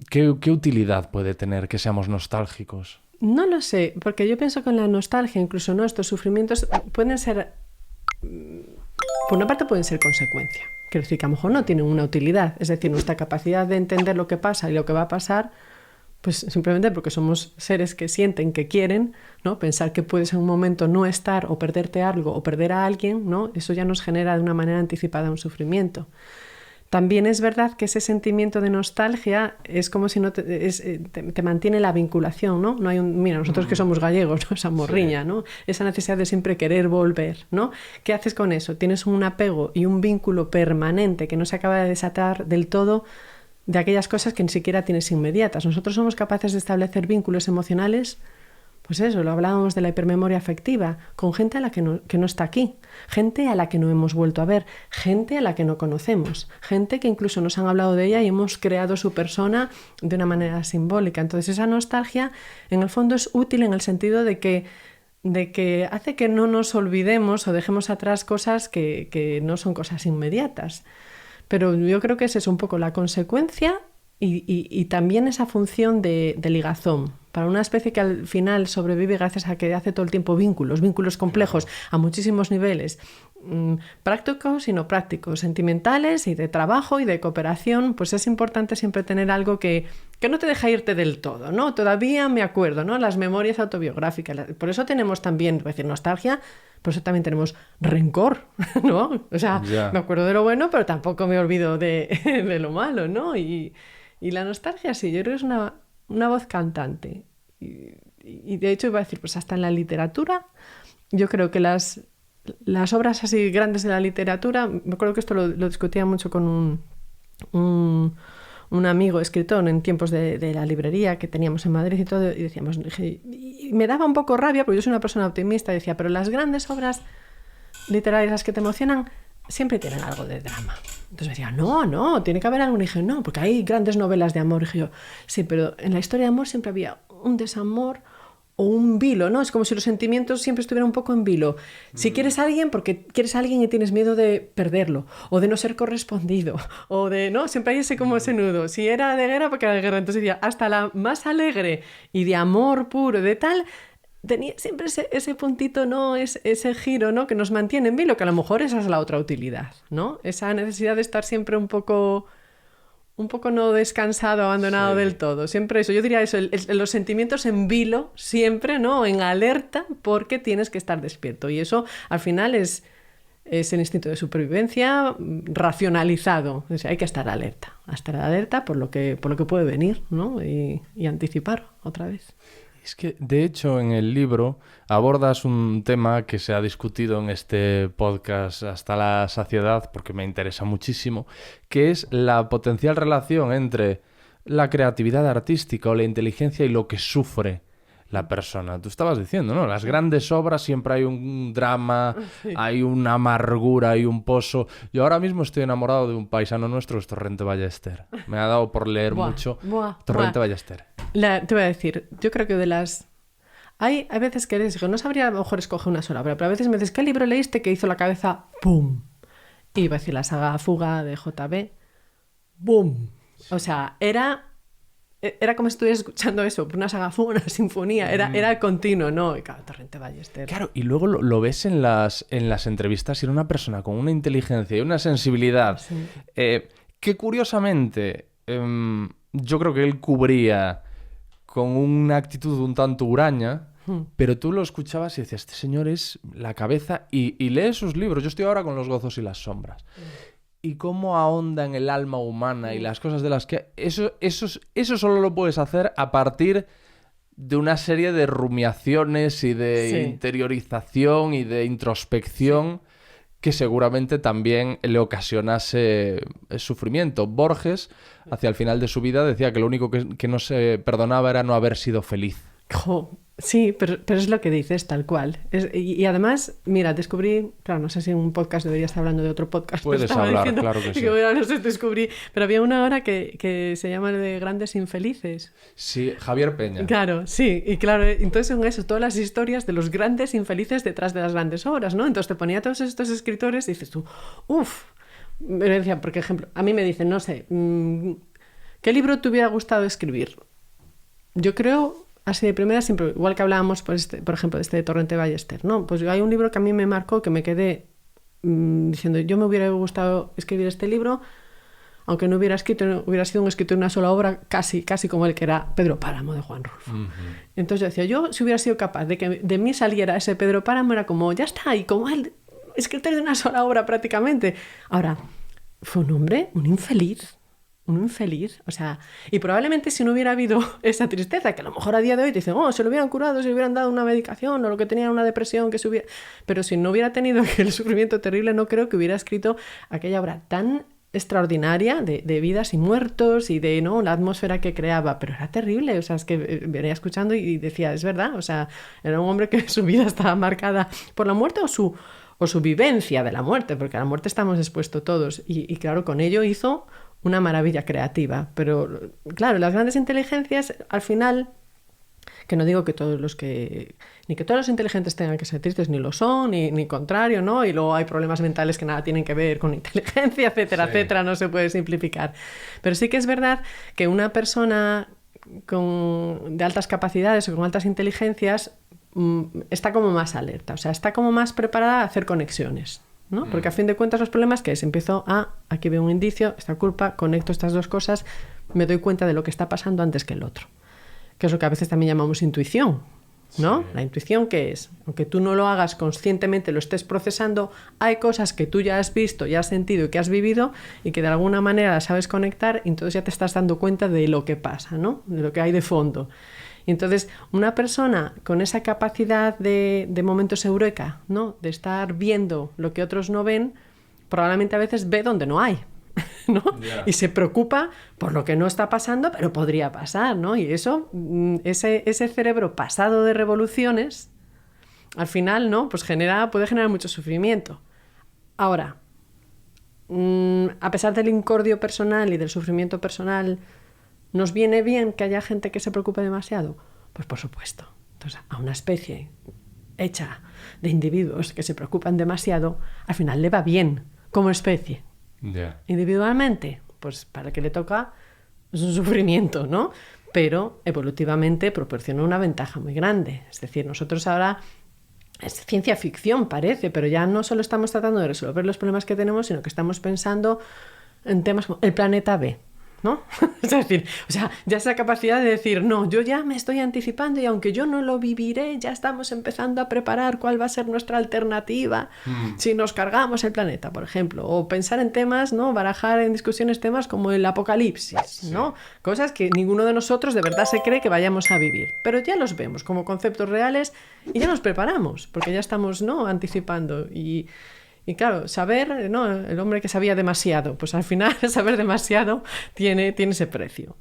¿Qué utilidad puede tener que seamos nostálgicos? No lo sé, porque yo pienso que en la nostalgia, incluso no, estos sufrimientos pueden ser, por una parte pueden ser consecuencia. Quiero decir que a lo mejor no tienen una utilidad. Es decir, nuestra capacidad de entender lo que pasa y lo que va a pasar, pues simplemente porque somos seres que sienten, que quieren, ¿no? Pensar que puedes en un momento no estar o perderte algo o perder a alguien, ¿no? Eso ya nos genera de una manera anticipada un sufrimiento. También es verdad que ese sentimiento de nostalgia es como si no te mantiene la vinculación, ¿no? No hay mira, nosotros que somos gallegos, ¿no? Esa morriña, ¿no? Esa necesidad de siempre querer volver, ¿no? ¿Qué haces con eso? Tienes un apego y un vínculo permanente que no se acaba de desatar del todo de aquellas cosas que ni siquiera tienes inmediatas. Nosotros somos capaces de establecer vínculos emocionales. Pues eso, lo hablábamos de la hipermemoria afectiva, con gente a la que no está aquí, gente a la que no hemos vuelto a ver, gente a la que no conocemos, gente que incluso nos han hablado de ella y hemos creado su persona de una manera simbólica. Entonces esa nostalgia en el fondo es útil en el sentido de que hace que no nos olvidemos o dejemos atrás cosas que no son cosas inmediatas. Pero yo creo que esa es un poco la consecuencia y también esa función de ligazón para una especie que al final sobrevive gracias a que hace todo el tiempo vínculos complejos a muchísimos niveles, prácticos y no prácticos, sentimentales y de trabajo y de cooperación. Pues es importante siempre tener algo que no te deja irte del todo, ¿no? Todavía me acuerdo, ¿no? Las memorias autobiográficas. Por eso tenemos también, voy a decir, nostalgia, por eso también tenemos rencor, ¿no? O sea, me acuerdo de lo bueno, pero tampoco me olvido de lo malo, ¿no? Y la nostalgia, sí, yo creo que es una voz cantante. Y de hecho iba a decir, pues hasta en la literatura, yo creo que las obras así grandes de la literatura, me acuerdo que esto lo discutía mucho con un amigo escritor en tiempos de la librería que teníamos en Madrid y todo, y decíamos, y me daba un poco rabia, porque yo soy una persona optimista, y decía, pero las grandes obras literarias, las que te emocionan, siempre tienen algo de drama. Entonces me decía, no, tiene que haber algo. Y dije, no, porque hay grandes novelas de amor. Y dije yo, sí, pero en la historia de amor siempre había un desamor o un vilo, ¿no? Es como si los sentimientos siempre estuvieran un poco en vilo. Si quieres a alguien, porque quieres a alguien y tienes miedo de perderlo, o de no ser correspondido, o de, ¿no? Siempre hay ese nudo. Si era de guerra, porque era de guerra. Entonces decía, hasta la más alegre y de amor puro, de tal, tenía siempre ese puntito, ¿no? Ese giro, ¿no? Que nos mantiene en vilo, que a lo mejor esa es la otra utilidad, ¿no? Esa necesidad de estar siempre un poco no descansado, abandonado del todo. Siempre eso, yo diría eso, los sentimientos en vilo, siempre, ¿no? En alerta, porque tienes que estar despierto. Y eso, al final, es el instinto de supervivencia racionalizado. O sea, hay que estar alerta por lo que puede venir, ¿no? Y anticipar otra vez. Es que, de hecho, en el libro abordas un tema que se ha discutido en este podcast hasta la saciedad, porque me interesa muchísimo, que es la potencial relación entre la creatividad artística o la inteligencia y lo que sufre la persona. Tú estabas diciendo, ¿no? Las grandes obras siempre hay un drama, sí, hay una amargura, hay un pozo. Yo ahora mismo estoy enamorado de un paisano nuestro, que es Torrente Ballester. Me ha dado por leer mucho Torrente Ballester. Te voy a decir, yo creo que de las... Hay veces que les digo, no sabría a lo mejor escoger una sola, pero a veces me dices, ¿qué libro leíste que hizo la cabeza ¡pum! Y iba a decir la saga Fuga de J.B. ¡Bum! O sea, era como si estuvieras escuchando eso, una saga Fuga, una sinfonía, era continuo, ¿no? Y claro, Torrente Ballester. Claro, y luego lo ves en las entrevistas y era una persona con una inteligencia y una sensibilidad sí, que curiosamente yo creo que él cubría con una actitud un tanto huraña, pero tú lo escuchabas y decías, este señor es la cabeza, y lee sus libros. Yo estoy ahora con Los gozos y las sombras. Y cómo ahonda en el alma humana y las cosas de las que... Eso solo lo puedes hacer a partir de una serie de rumiaciones y de interiorización y de introspección que seguramente también le ocasionase sufrimiento. Borges, hacia el final de su vida, decía que lo único que no se perdonaba era no haber sido feliz. Sí, pero es lo que dices, tal cual. Y además, mira, descubrí, claro, no sé si en un podcast debería estar hablando de otro podcast. Puedes hablar, claro que sí. No sé, descubrí, pero había una hora que se llama de Grandes Infelices. Sí, Javier Peña. Claro, sí, y claro, entonces son eso, todas las historias de los grandes infelices detrás de las grandes obras, ¿no? Entonces te ponía a todos estos escritores y dices tú, me decía, por ejemplo, a mí me dicen, no sé... ¿Qué libro te hubiera gustado escribir? Yo creo, así de primera, siempre, igual que hablábamos, por ejemplo, de este de Torrente Ballester, ¿no? Pues hay un libro que a mí me marcó, que me quedé diciendo, yo me hubiera gustado escribir este libro, aunque no hubiera sido un escritor de una sola obra, casi como el que era Pedro Páramo de Juan Rulfo. Uh-huh. Entonces yo decía, yo si hubiera sido capaz de que de mí saliera ese Pedro Páramo, era como, ya está, y como él, escritor de una sola obra prácticamente. Ahora, fue un hombre, un infeliz, o sea, y probablemente si no hubiera habido esa tristeza, que a lo mejor a día de hoy te dicen, se lo hubieran curado, se le hubieran dado una medicación, o lo que tenía una depresión, pero si no hubiera tenido el sufrimiento terrible, no creo que hubiera escrito aquella obra tan extraordinaria de vidas y muertos y de la atmósfera que creaba, pero era terrible, o sea, es que venía escuchando y decía, es verdad, o sea, era un hombre que su vida estaba marcada por la muerte o su vivencia de la muerte, porque a la muerte estamos expuestos todos, y claro, con ello hizo una maravilla creativa, pero claro, las grandes inteligencias, al final, que no digo que ni que todos los inteligentes tengan que ser tristes, ni lo son, ni contrario, ¿no? Y luego hay problemas mentales que nada tienen que ver con inteligencia, etcétera, etcétera, no se puede simplificar. Pero sí que es verdad que una persona de altas capacidades o con altas inteligencias está como más alerta, o sea, está como más preparada a hacer conexiones, ¿no? Porque a fin de cuentas los problemas que es, empiezo aquí veo un indicio, esta culpa, conecto estas dos cosas, me doy cuenta de lo que está pasando antes que el otro, que es lo que a veces también llamamos intuición, ¿no? Sí. La intuición, ¿qué es? Aunque tú no lo hagas conscientemente, lo estés procesando, hay cosas que tú ya has visto, ya has sentido y que has vivido y que de alguna manera las sabes conectar y entonces ya te estás dando cuenta de lo que pasa, ¿no? De lo que hay de fondo. Y entonces una persona con esa capacidad de momentos eureka, ¿no? De estar viendo lo que otros no ven, probablemente a veces ve donde no hay, ¿no? Yeah. Y se preocupa por lo que no está pasando, pero podría pasar, ¿no? Y eso, ese cerebro pasado de revoluciones, al final, ¿no? Pues puede generar mucho sufrimiento. Ahora, a pesar del incordio personal y del sufrimiento personal, ¿nos viene bien que haya gente que se preocupe demasiado? Pues por supuesto. Entonces, a una especie hecha de individuos que se preocupan demasiado, al final le va bien como especie. Yeah. Individualmente, pues para el que le toca es un sufrimiento, ¿no? Pero evolutivamente proporciona una ventaja muy grande. Es decir, nosotros ahora, es ciencia ficción parece, pero ya no solo estamos tratando de resolver los problemas que tenemos, sino que estamos pensando en temas como el planeta B, ¿no? Es decir, o sea, ya esa capacidad de decir, no, yo ya me estoy anticipando y aunque yo no lo viviré, ya estamos empezando a preparar cuál va a ser nuestra alternativa si nos cargamos el planeta, por ejemplo, o pensar en temas, ¿no? Barajar en discusiones temas como el apocalipsis, ¿no? Cosas que ninguno de nosotros de verdad se cree que vayamos a vivir, pero ya los vemos como conceptos reales y ya nos preparamos, porque ya estamos, ¿no? Anticipando y claro, saber, ¿no? El hombre que sabía demasiado, pues al final saber demasiado tiene ese precio.